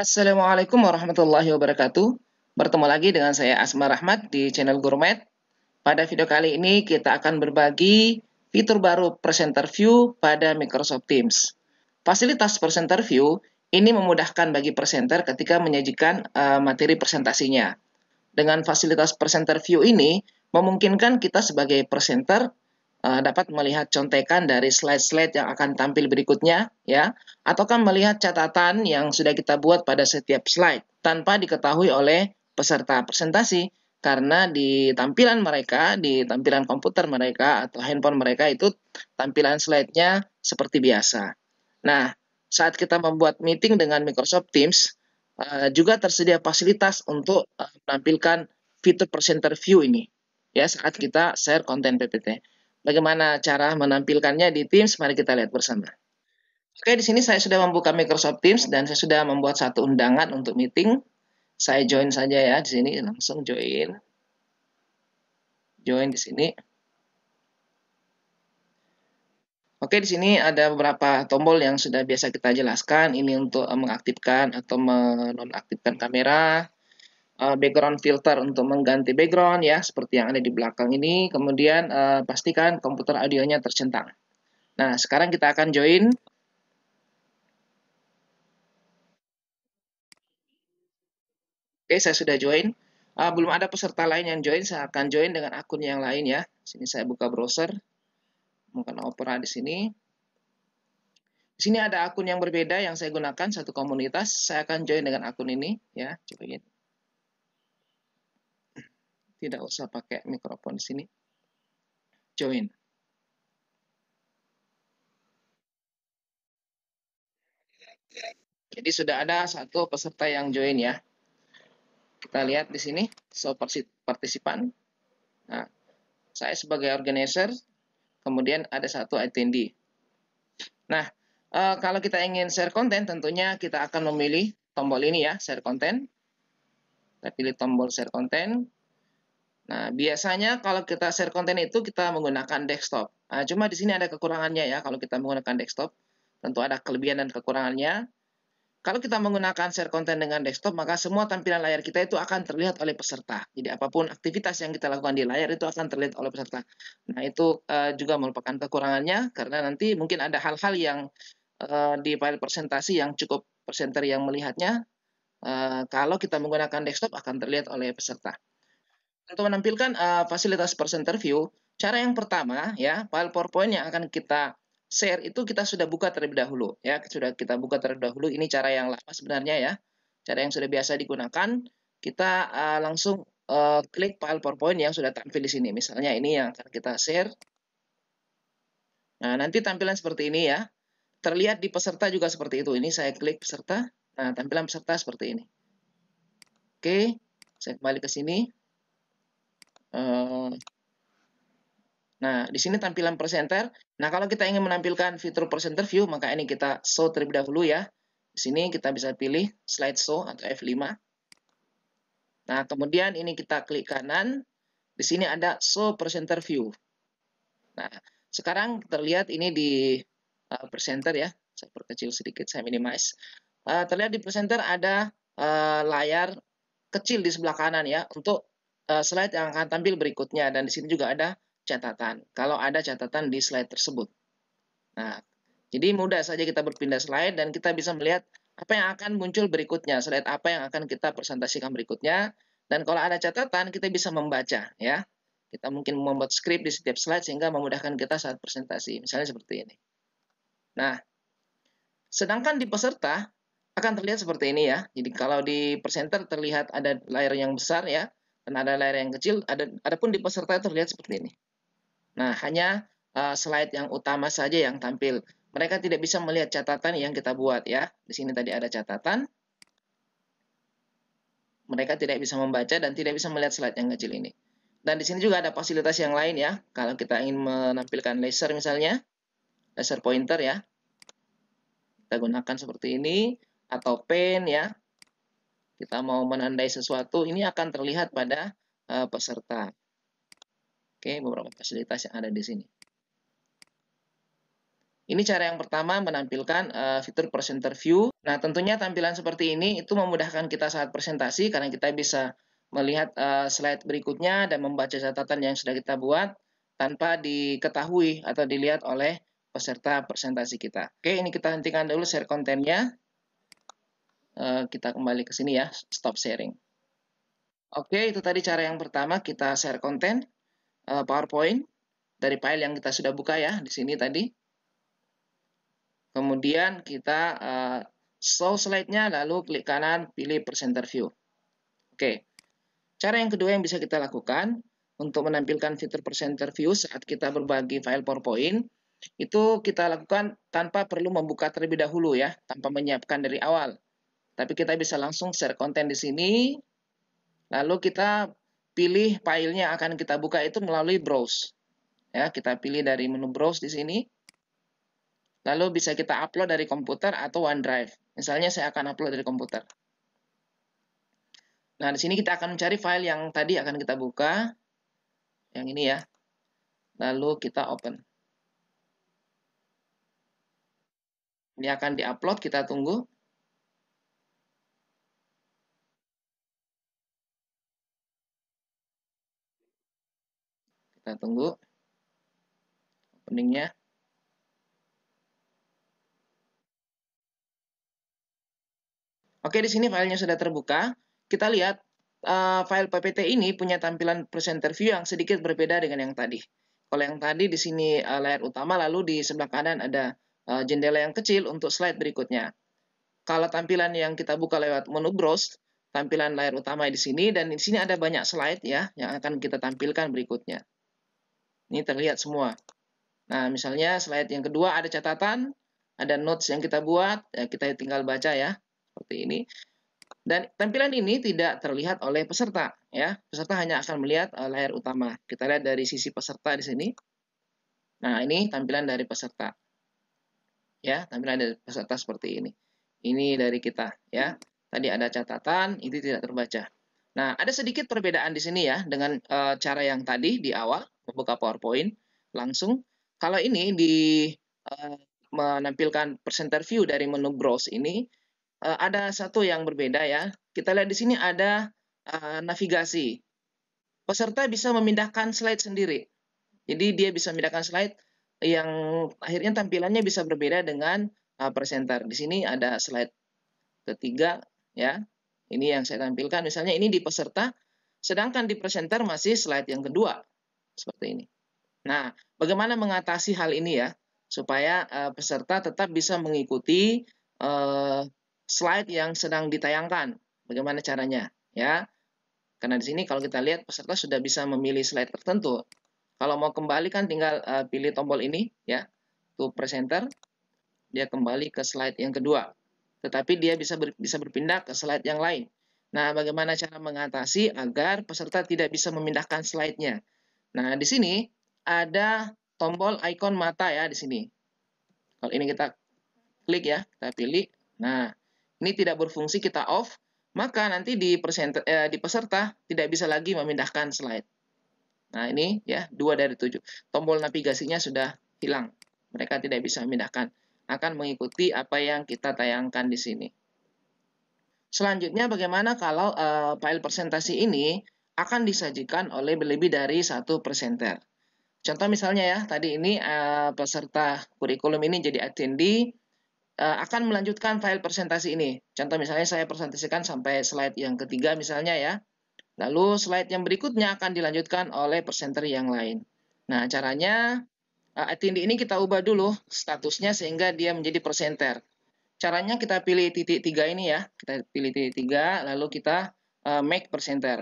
Assalamualaikum warahmatullahi wabarakatuh. Bertemu lagi dengan saya Asma Rahmat di channel Gourmet. Pada video kali ini kita akan berbagi fitur baru Presenter View pada Microsoft Teams. Fasilitas Presenter View ini memudahkan bagi presenter ketika menyajikan materi presentasinya. Dengan fasilitas Presenter View ini memungkinkan kita sebagai presenter dapat melihat contekan dari slide-slide yang akan tampil berikutnya, ya, ataukah melihat catatan yang sudah kita buat pada setiap slide tanpa diketahui oleh peserta presentasi, karena di tampilan mereka, di tampilan komputer mereka atau handphone mereka itu tampilan slide-nya seperti biasa. Nah, saat kita membuat meeting dengan Microsoft Teams, juga tersedia fasilitas untuk menampilkan fitur presenter view ini, ya, saat kita share konten PPT. Bagaimana cara menampilkannya di Teams? Mari kita lihat bersama. Oke, di sini saya sudah membuka Microsoft Teams dan saya sudah membuat satu undangan untuk meeting. Saya join saja ya di sini, langsung join. Join di sini. Oke, di sini ada beberapa tombol yang sudah biasa kita jelaskan. Ini untuk mengaktifkan atau menonaktifkan kamera. Background filter untuk mengganti background ya, seperti yang ada di belakang ini. Kemudian pastikan komputer audionya tercentang. Nah, sekarang kita akan join. Oke, saya sudah join. Belum ada peserta lain yang join, saya akan join dengan akun yang lain ya. Sini saya buka browser, menggunakan Opera di sini. Di sini ada akun yang berbeda yang saya gunakan, satu komunitas. Saya akan join dengan akun ini ya. Coba ini. Tidak usah pakai mikrofon di sini. Join. Jadi sudah ada satu peserta yang join ya. Kita lihat di sini, show partisipan. Nah, saya sebagai organizer, kemudian ada satu attendee. Nah, kalau kita ingin share konten, tentunya kita akan memilih tombol ini ya, share konten. Kita pilih tombol share konten. Nah, biasanya kalau kita share konten itu kita menggunakan desktop. Nah, cuma di sini ada kekurangannya ya, kalau kita menggunakan desktop. Tentu ada kelebihan dan kekurangannya. Kalau kita menggunakan share konten dengan desktop, maka semua tampilan layar kita itu akan terlihat oleh peserta. Jadi apapun aktivitas yang kita lakukan di layar itu akan terlihat oleh peserta. Nah, itu juga merupakan kekurangannya, karena nanti mungkin ada hal-hal yang di file presentasi yang cukup presenter yang melihatnya. Kalau kita menggunakan desktop akan terlihat oleh peserta. Untuk menampilkan fasilitas presenter view, cara yang pertama ya, file PowerPoint yang akan kita share itu kita sudah buka terlebih dahulu ya, sudah kita buka terlebih dahulu. Ini cara yang lama sebenarnya ya, cara yang sudah biasa digunakan. Kita langsung klik file PowerPoint yang sudah tampil di sini. Misalnya ini yang akan kita share. Nah, nanti tampilan seperti ini ya. Terlihat di peserta juga seperti itu. Ini saya klik peserta. Nah, tampilan peserta seperti ini. Oke, saya kembali ke sini. Nah, di sini tampilan presenter. Nah, kalau kita ingin menampilkan fitur presenter view, maka ini kita show terlebih dahulu ya. Di sini kita bisa pilih slide show atau F5. Nah, kemudian ini kita klik kanan. Di sini ada show presenter view. Nah, sekarang terlihat ini di presenter ya. Saya perkecil sedikit, saya minimize. Terlihat di presenter ada layar kecil di sebelah kanan ya, untuk slide yang akan tampil berikutnya. Dan di sini juga ada catatan, kalau ada catatan di slide tersebut. Nah, jadi mudah saja kita berpindah slide dan kita bisa melihat apa yang akan muncul berikutnya, slide apa yang akan kita presentasikan berikutnya. Dan kalau ada catatan, kita bisa membaca ya. Kita mungkin membuat script di setiap slide sehingga memudahkan kita saat presentasi. Misalnya seperti ini. Nah, sedangkan di peserta akan terlihat seperti ini ya. Jadi kalau di presenter terlihat ada layar yang besar ya, dan ada layar yang kecil. Adapun di peserta terlihat seperti ini. Nah, hanya slide yang utama saja yang tampil. Mereka tidak bisa melihat catatan yang kita buat ya. Di sini tadi ada catatan. Mereka tidak bisa membaca dan tidak bisa melihat slide yang kecil ini. Dan di sini juga ada fasilitas yang lain ya. Kalau kita ingin menampilkan laser misalnya, laser pointer ya. Kita gunakan seperti ini, atau pen ya. Kita mau menandai sesuatu, ini akan terlihat pada peserta. Oke, beberapa fasilitas yang ada di sini. Ini cara yang pertama menampilkan fitur presenter view. Nah, tentunya tampilan seperti ini itu memudahkan kita saat presentasi karena kita bisa melihat slide berikutnya dan membaca catatan yang sudah kita buat tanpa diketahui atau dilihat oleh peserta presentasi kita. Oke, ini kita hentikan dulu share kontennya. Kita kembali ke sini ya, stop sharing. Oke, itu tadi cara yang pertama, kita share konten PowerPoint dari file yang kita sudah buka ya, di sini tadi. Kemudian kita show slide-nya, lalu klik kanan, pilih presenter view. Oke, cara yang kedua yang bisa kita lakukan untuk menampilkan fitur presenter view saat kita berbagi file PowerPoint, itu kita lakukan tanpa perlu membuka terlebih dahulu ya, tanpa menyiapkan dari awal. Tapi kita bisa langsung share konten di sini, lalu kita pilih filenya akan kita buka itu melalui browse. Ya, kita pilih dari menu browse di sini. Lalu bisa kita upload dari komputer atau OneDrive. Misalnya saya akan upload dari komputer. Nah, di sini kita akan mencari file yang tadi akan kita buka. Yang ini ya. Lalu kita open. Ini akan diupload, kita tunggu. Kita tunggu openingnya. Oke, di sini filenya sudah terbuka. Kita lihat file PPT ini punya tampilan presenter view yang sedikit berbeda dengan yang tadi. Kalau yang tadi di sini layar utama, lalu di sebelah kanan ada jendela yang kecil untuk slide berikutnya. Kalau tampilan yang kita buka lewat menu browse, tampilan layar utama di sini, dan di sini ada banyak slide ya yang akan kita tampilkan berikutnya. Ini terlihat semua. Nah, misalnya slide yang kedua ada catatan, ada notes yang kita buat, ya kita tinggal baca ya, seperti ini. Dan tampilan ini tidak terlihat oleh peserta, ya. Peserta hanya akan melihat layar utama. Kita lihat dari sisi peserta di sini. Nah, ini tampilan dari peserta. Ya, tampilan dari peserta seperti ini. Ini dari kita, ya. Tadi ada catatan, itu tidak terbaca. Nah, ada sedikit perbedaan di sini ya dengan cara yang tadi di awal membuka PowerPoint langsung. Kalau ini menampilkan presenter view dari menu browse ini, ada satu yang berbeda ya. Kita lihat di sini ada navigasi. Peserta bisa memindahkan slide sendiri. Jadi dia bisa memindahkan slide yang akhirnya tampilannya bisa berbeda dengan presenter. Di sini ada slide ketiga ya. Ini yang saya tampilkan. Misalnya ini di peserta, sedangkan di presenter masih slide yang kedua. Seperti ini. Nah, bagaimana mengatasi hal ini ya? Supaya peserta tetap bisa mengikuti slide yang sedang ditayangkan. Bagaimana caranya? Ya, karena di sini kalau kita lihat peserta sudah bisa memilih slide tertentu. Kalau mau kembali kan tinggal pilih tombol ini ya, to presenter. Dia kembali ke slide yang kedua. Tetapi dia bisa berpindah ke slide yang lain. Nah, bagaimana cara mengatasi agar peserta tidak bisa memindahkan slide-nya? Nah, di sini ada tombol ikon mata ya di sini. Kalau ini kita klik ya, kita pilih. Nah, ini tidak berfungsi, kita off, maka nanti di peserta tidak bisa lagi memindahkan slide. Nah, ini ya 2 dari 7. Tombol navigasinya sudah hilang. Mereka tidak bisa memindahkan. Akan mengikuti apa yang kita tayangkan di sini. Selanjutnya bagaimana kalau file presentasi ini akan disajikan oleh lebih dari satu presenter. Contoh misalnya ya, tadi ini peserta kurikulum ini jadi attendee akan melanjutkan file presentasi ini. Contoh misalnya saya presentasikan sampai slide yang ketiga misalnya ya. Lalu slide yang berikutnya akan dilanjutkan oleh presenter yang lain. Nah, caranya attendee ini kita ubah dulu statusnya sehingga dia menjadi presenter. Caranya kita pilih titik 3 ini ya. Kita pilih titik 3, lalu kita make presenter.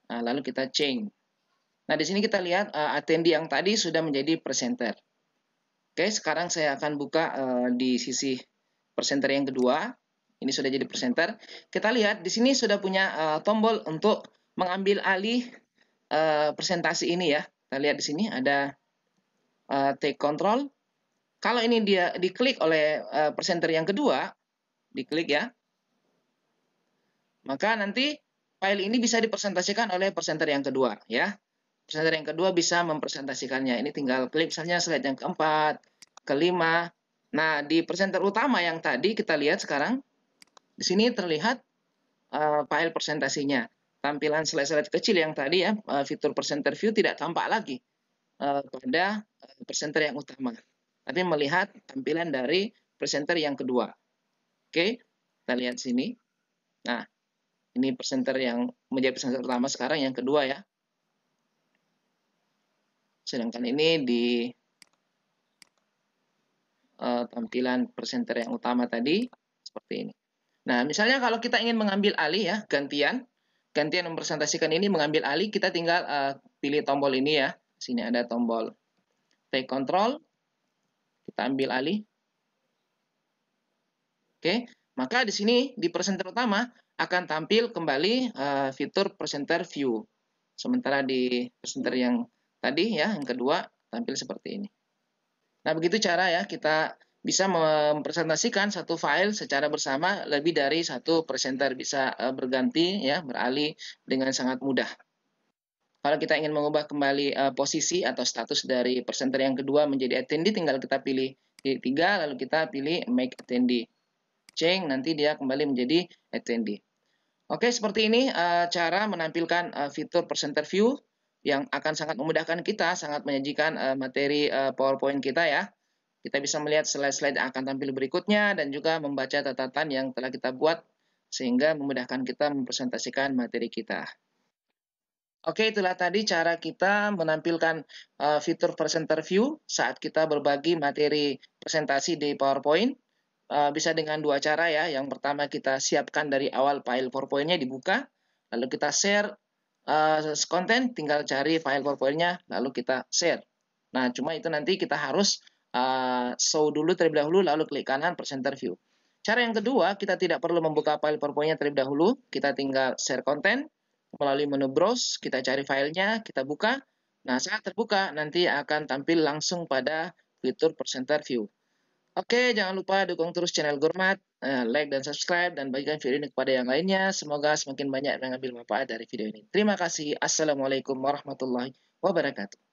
Nah, lalu kita change. Nah, di sini kita lihat attendee yang tadi sudah menjadi presenter. Oke, sekarang saya akan buka di sisi presenter yang kedua. Ini sudah jadi presenter. Kita lihat di sini sudah punya tombol untuk mengambil alih presentasi ini ya. Kita lihat di sini ada take control. Kalau ini dia diklik oleh presenter yang kedua, diklik ya, maka nanti file ini bisa dipresentasikan oleh presenter yang kedua ya. Presenter yang kedua bisa mempresentasikannya. Ini tinggal klik misalnya slide yang keempat, kelima. Nah, di presenter utama yang tadi kita lihat sekarang, di sini terlihat file presentasinya. Tampilan slide-slide kecil yang tadi ya, fitur presenter view tidak tampak lagi pada presenter yang utama. Tapi melihat tampilan dari presenter yang kedua. Oke, kita lihat sini. Nah, ini presenter yang menjadi presenter utama sekarang, yang kedua ya. Sedangkan ini di tampilan presenter yang utama tadi, seperti ini. Nah, misalnya kalau kita ingin mengambil alih ya, gantian mempresentasikan ini, mengambil alih, kita tinggal pilih tombol ini ya. Sini ada tombol take control, kita ambil alih. Oke, maka di sini di presenter utama akan tampil kembali fitur presenter view. Sementara di presenter yang tadi ya, yang kedua, tampil seperti ini. Nah, begitu cara ya kita bisa mempresentasikan satu file secara bersama lebih dari satu presenter, bisa berganti ya, beralih dengan sangat mudah. Kalau kita ingin mengubah kembali posisi atau status dari presenter yang kedua menjadi attendee, tinggal kita pilih titik 3, lalu kita pilih make attendee. Change, nanti dia kembali menjadi attendee. Oke, seperti ini cara menampilkan fitur presenter view yang akan sangat memudahkan kita, sangat menyajikan materi PowerPoint kita ya. Kita bisa melihat slide-slide yang akan tampil berikutnya dan juga membaca catatan yang telah kita buat sehingga memudahkan kita mempresentasikan materi kita. Oke, itulah tadi cara kita menampilkan fitur presenter view saat kita berbagi materi presentasi di PowerPoint. Bisa dengan dua cara ya. Yang pertama, kita siapkan dari awal file PowerPoint-nya dibuka, lalu kita share konten, tinggal cari file PowerPoint-nya, lalu kita share. Nah, cuma itu nanti kita harus show dulu terlebih dahulu, lalu klik kanan presenter view. Cara yang kedua, kita tidak perlu membuka file PowerPoint-nya terlebih dahulu, kita tinggal share konten, melalui menu browse, kita cari filenya, kita buka. Nah, saat terbuka, nanti akan tampil langsung pada fitur presenter view. Oke, jangan lupa dukung terus channel Gurmat, like dan subscribe, dan bagikan video ini kepada yang lainnya. Semoga semakin banyak yang mengambil manfaat dari video ini. Terima kasih. Assalamualaikum warahmatullahi wabarakatuh.